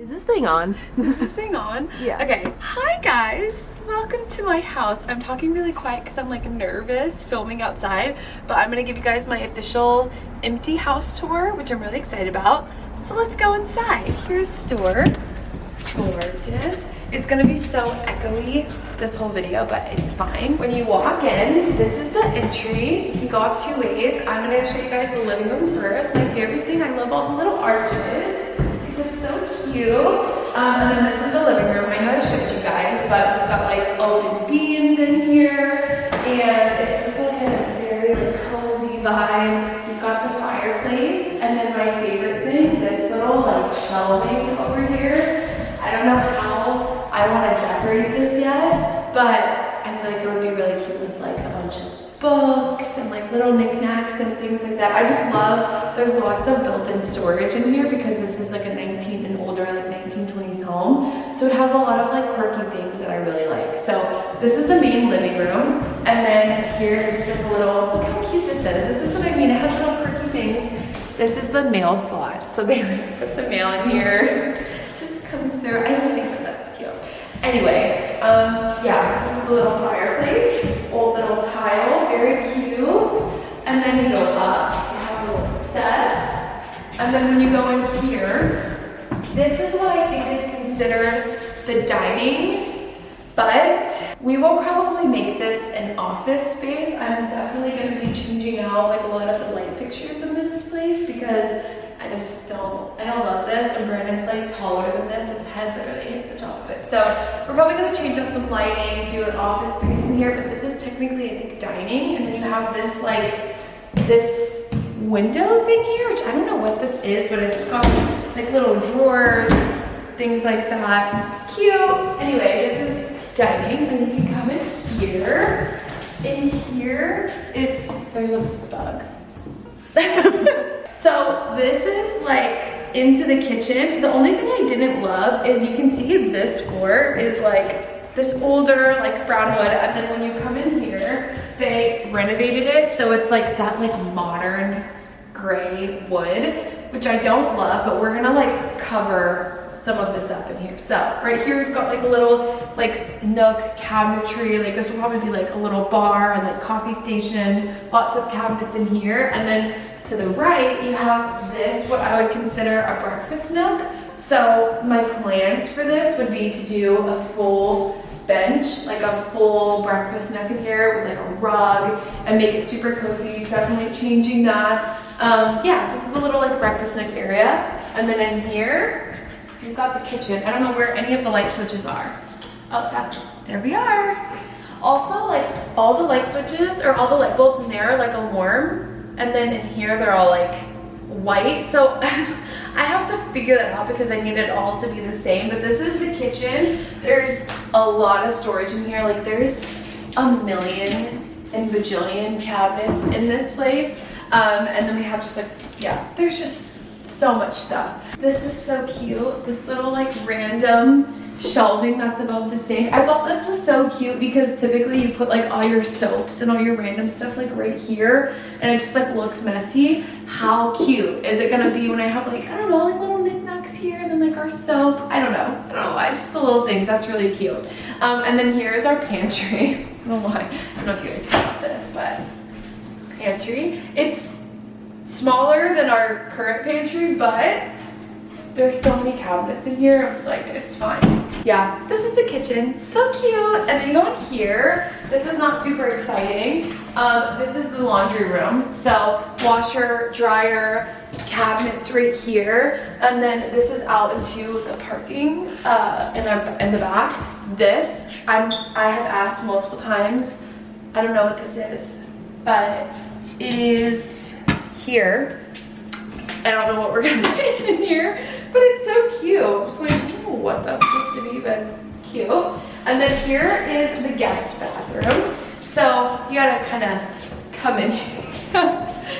Is this thing on? Is this thing on? Yeah. Okay. Hi guys. Welcome to my house. I'm talking really quiet because I'm like nervous filming outside, but I'm gonna give you guys my official empty house tour, which I'm really excited about. So let's go inside. Here's the door. Gorgeous. It's gonna be so echoey this whole video, but it's fine. When you walk in, this is the entry. You can go off two ways. I'm gonna show you guys the living room first. My favorite thing, I love all the little arches. It's so cute. And then this is the living room. I know I showed you guys, but we've got like open beams in here, and it's just like a very like cozy vibe. You've got the fireplace, and then my favorite thing, this little like shelving over here. I don't know how I want to decorate this yet, but I feel like it would be really cute with like a bunch of books and like little knickknacks and things like that. I just love, there's lots of built-in storage in here because this is like a 1920s home. So it has a lot of like quirky things that I really like. So this is the main living room. And then here is like a little, look how cute this is. This is what I mean, it has little quirky things. This is the mail slot. So they put the mail in here. Just comes through. I just think that that's cute. Anyway, yeah, this is a little fireplace, old little tile, very cute. And then you go up, you have little steps. And then when you go in here, this is what I think is considered the dining, but we will probably make this an office space. I'm definitely going to be changing out like a lot of the light fixtures in this place because I don't love this, and Brandon's like taller than this. His head literally hits the top of it. So we're probably gonna change out some lighting, do an office space in here, but this is technically, I think, dining. And then you have this like, this window thing here, which I don't know what this is, but it's got like little drawers, things like that. Cute. Anyway, this is dining, and you can come in here. In here is, oh, there's a bug. So this is like into the kitchen. The only thing I didn't love is you can see this floor is like this older like brown wood, and then when you come in here, they renovated it. So it's like that like modern gray wood, which I don't love, but we're gonna like cover some of this up in here. So right here, we've got like a little like nook cabinetry. Like this will probably be like a little bar and like coffee station, lots of cabinets in here. And then to the right, you have this, what I would consider a breakfast nook. So my plans for this would be to do a full bench, like a full breakfast nook in here with like a rug and make it super cozy. Definitely changing that. Yeah, so this is a little like breakfast nook area. And then in here, you've got the kitchen. I don't know where any of the light switches are. Oh, there we are. Also, like all the light switches or all the light bulbs in there are like alarm. And then in here, they're all like white. So I have to figure that out because I need it all to be the same. But this is the kitchen. There's a lot of storage in here. Like there's a million and bajillion cabinets in this place. And then we have just like, yeah, there's just so much stuff. This is so cute. This little like random shelving that's above the sink. I thought this was so cute because typically you put like all your soaps and all your random stuff like right here, and it just like looks messy. How cute is it gonna be when I have like, I don't know, like little knickknacks here and then like our soap? I don't know why. It's just the little things. That's really cute. And then here is our pantry. I don't know why. I don't know if you guys got this, but pantry. It's smaller than our current pantry, but there's so many cabinets in here. It's like, it's fine. Yeah, this is the kitchen. So cute. And then you go in here. This is not super exciting. This is the laundry room. So washer, dryer, cabinets right here. And then this is out into the parking in the back. This, I have asked multiple times. I don't know what this is, but it is here. I don't know what we're gonna put in here, but it's so cute. I'm just like, I don't know what that's supposed to be, but cute. And then here is the guest bathroom. So you gotta kind of come in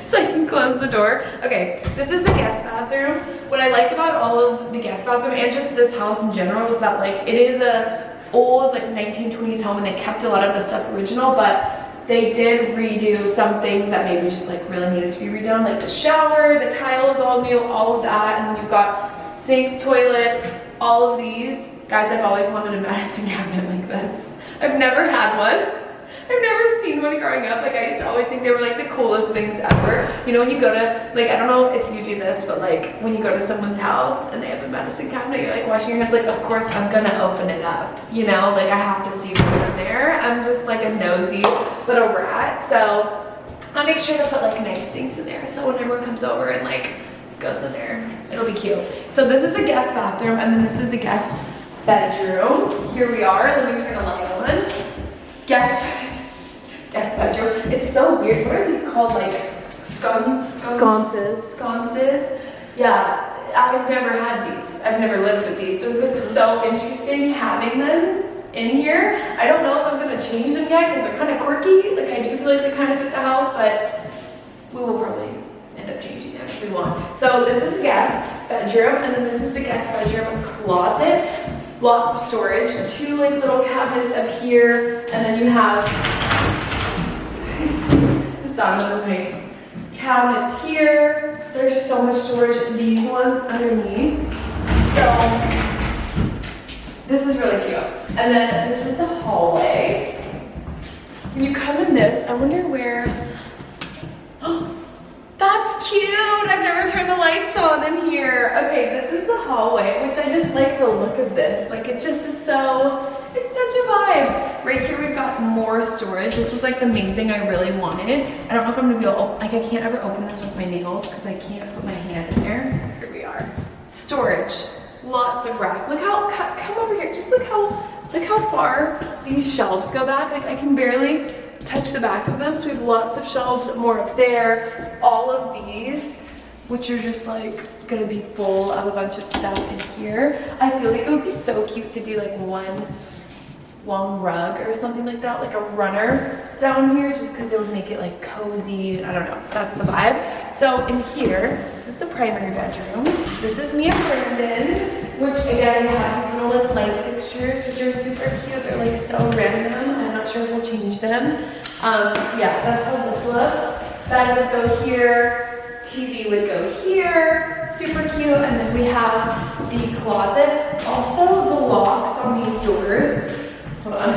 so I can close the door. Okay, this is the guest bathroom. What I like about all of the guest bathroom and just this house in general is that like it is a old like 1920s home, and they kept a lot of the stuff original, but they did redo some things that maybe just like really needed to be redone, like the shower, the tile is all new, all of that, and then you've got sink, toilet, all of these. Guys, I've always wanted a medicine cabinet like this. I've never had one. I've never seen one growing up. Like, I used to always think they were like the coolest things ever. You know, when you go to, like, I don't know if you do this, but like when you go to someone's house and they have a medicine cabinet, you're like washing your hands, like, of course I'm gonna open it up. You know, like I have to see what's in there. I'm just like a nosy little rat. So I'll make sure to put like nice things in there. So when everyone comes over and like goes in there, it'll be cute. So this is the guest bathroom, and then this is the guest bedroom. Here we are. Let me turn the light on. Guest bedroom. It's so weird. What are these called? Like sconces. Sconces. Yeah, I've never had these. I've never lived with these. So it's like so interesting having them in here. I don't know if I'm gonna change them yet because they're kind of quirky. Like I do feel like they kind of fit the house, but we will probably end up changing them if we want. So this is guest bedroom, and then this is the guest bedroom closet. Lots of storage. 2 like little cabinets up here, and then you have the sound of this makes. Cabinets here. There's so much storage in these ones underneath. So this is really cute. And then this is the hallway. When you come in this, I wonder where. Oh, that's cute. I've never turned the lights on in here. Okay, this is the hallway, which I just like the look of this. Like it just is so, it's such a vibe. Right here we've got more storage. This was like the main thing I really wanted. I don't know if I'm gonna be able, like I can't ever open this with my nails because I can't put my hand in there. Here we are. Storage, lots of rack. Look how, come over here. Just look how far these shelves go back. Like I can barely touch the back of them. So we have lots of shelves, more up there. All of these, which are just like gonna be full of a bunch of stuff in here. I feel like it would be so cute to do like one long rug or something like that, like a runner down here, just because it would make it like cozy. I don't know, that's the vibe. So in here, this is the primary bedroom. This is me and Brandon's, which again have these little like light fixtures, which are super cute. They're like so random. I'm not sure if we'll change them. So yeah, that's how this looks. Bed would go here, TV would go here, super cute. And then we have the closet. Also the locks on these doors. Hold on.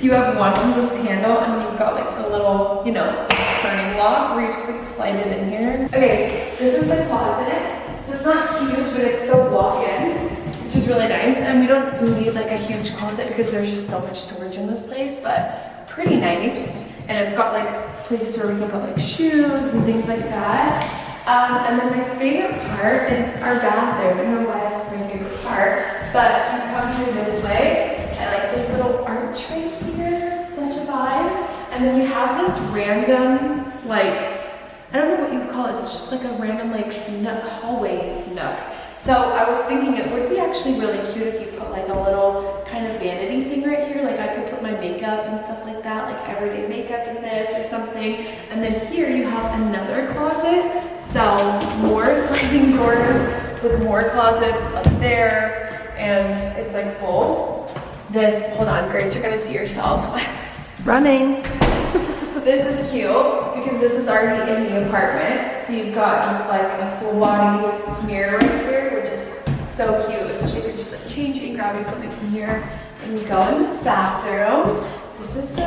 You have one on this handle, and then you've got like the little, you know, turning lock where you just like slide it in here. Okay, this is the closet. So it's not huge, but it's still walk-in, which is really nice. And we don't need like a huge closet because there's just so much storage in this place, but pretty nice. And it's got like places where we can put like shoes and things like that. And then my favorite part is our bathroom. I don't know why this is my favorite part, but you come here this way, and like this little arch right here, it's such a vibe. And then you have this random, like, I don't know what you would call this, it's just like a random like hallway nook. So I was thinking it would be actually really cute if you put like a little kind of vanity thing right here. Like I could put my makeup and stuff like that, like everyday makeup in this or something. And then here you have another closet. So more sliding doors with more closets up there. And it's like full. This, hold on, Grace, you're gonna see yourself. Running. This is cute because this is already in the apartment. So you've got just like a full body mirror right here, which is so cute, especially if you're just like changing, grabbing something from here. And you go in this bathroom. This is the,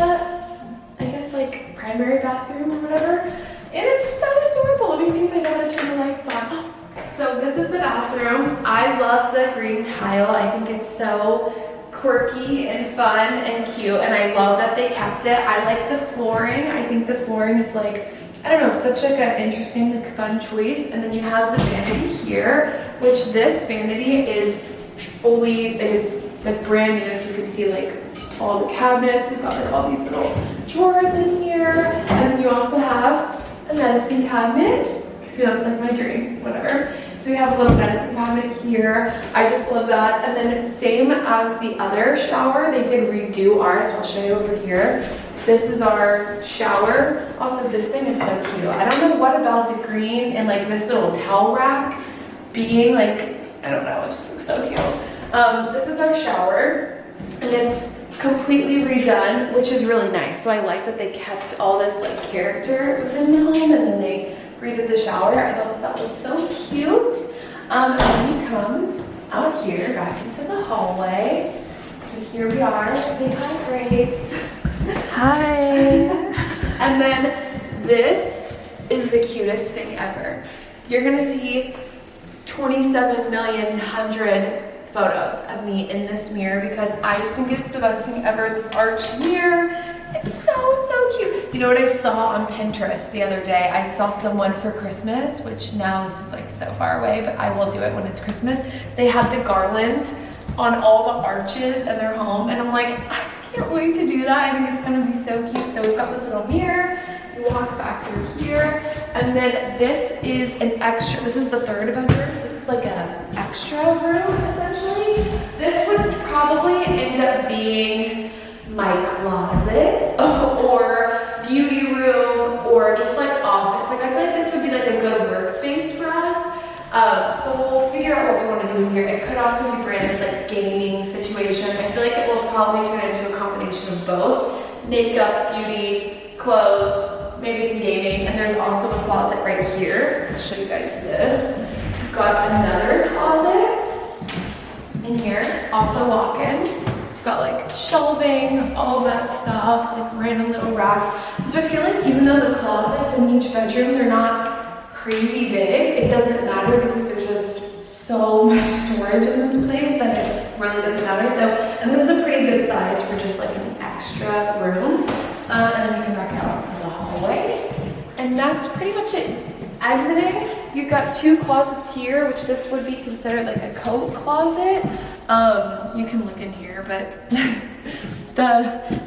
I guess like primary bathroom or whatever. And it's so adorable. Let me see if I know how to turn the lights on. So this is the bathroom. I love the green tile. I think it's so quirky and fun and cute, and I love that they kept it. I like the flooring. I think the flooring is like, I don't know, such like an interesting, like fun choice. And then you have the vanity here, which this vanity is fully, is like brand new, so you can see like all the cabinets. They've got like all these little drawers in here, and then you also have a medicine cabinet. See, that's like my dream, whatever. So we have a little medicine cabinet here. I just love that. And then same as the other shower, they did redo ours. So I'll show you over here. This is our shower. Also, this thing is so cute. I don't know what about the green and like this little towel rack being like, I don't know, it just looks so cute. This is our shower, and it's completely redone, which is really nice. So I like that they kept all this like character within the home, and then they redid the shower. I thought that was so cute. And then you here back into the hallway. So here we are. Say hi, Grace. Hi. And then this is the cutest thing ever. You're gonna see 27,100,000 photos of me in this mirror because I just think it's the best thing ever. This arch mirror, it's so cute. You know what I saw on Pinterest the other day? I saw someone for Christmas, which now this is like so far away, but I will do it when it's Christmas. They had the garland on all the arches in their home, and I'm like, I can't wait to do that. I think it's gonna be so cute. So we've got this little mirror. You walk back through here, and then this is an extra, this is the third bedroom, so this is like an extra room, essentially. This would probably end up being my closet, or beauty room, or just like office. Like I feel like this would be like a good workspace for us. So we'll figure out what we want to do here. It could also be Brandon's like gaming situation. I feel like it will probably turn into a combination of both. Makeup, beauty, clothes, maybe some gaming, and there's also a closet right here. So I'll show you guys this. We've got another closet in here, also walk-in. It's got like shelving, all that stuff, like random little racks. So I feel like even though the closets in each bedroom, they're not crazy big, it doesn't matter because there's just so much storage in this place that it really doesn't matter. So, and this is a pretty good size for just like an extra room. And then you come back out to the hallway. And that's pretty much it. Exiting, you've got two closets here, which this would be considered like a coat closet. You can look in here, but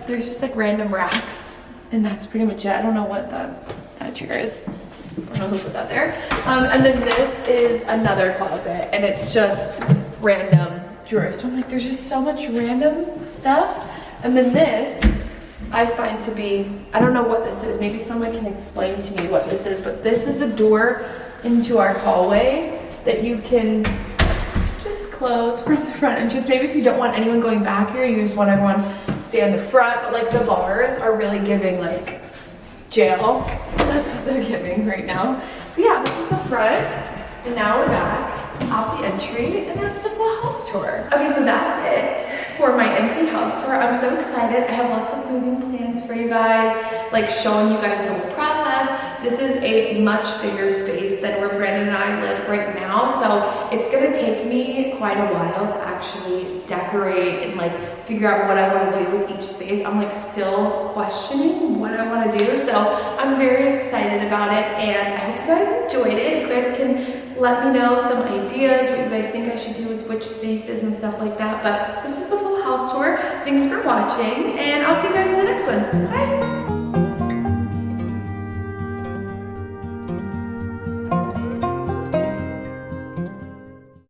there's just like random racks, and that's pretty much it. I don't know what that chair is. I don't know who put that there. And then this is another closet, and it's just random drawers. So I'm like, there's just so much random stuff. And then this, I find to be, I don't know what this is. Maybe someone can explain to me what this is, but this is a door into our hallway that you can just close from the front entrance. Maybe if you don't want anyone going back here, you just want everyone to stay in the front, but like the bars are really giving like jail. That's what they're giving right now. So yeah, this is the front, and now we're back out the entry, and that's the full house tour. Okay, so that's it for my empty house tour. I'm so excited. I have lots of moving plans for you guys, like showing you guys the whole process. This is a much bigger space than where Brandon and I live right now, so it's gonna take me quite a while to actually decorate and like figure out what I want to do with each space. I'm like still questioning what I want to do, so I'm very excited about it, and I hope you guys enjoyed it. You guys can let me know some ideas, what you guys think I should do with which spaces and stuff like that. But this is the full house tour. Thanks for watching, and I'll see you guys in the next one. Bye.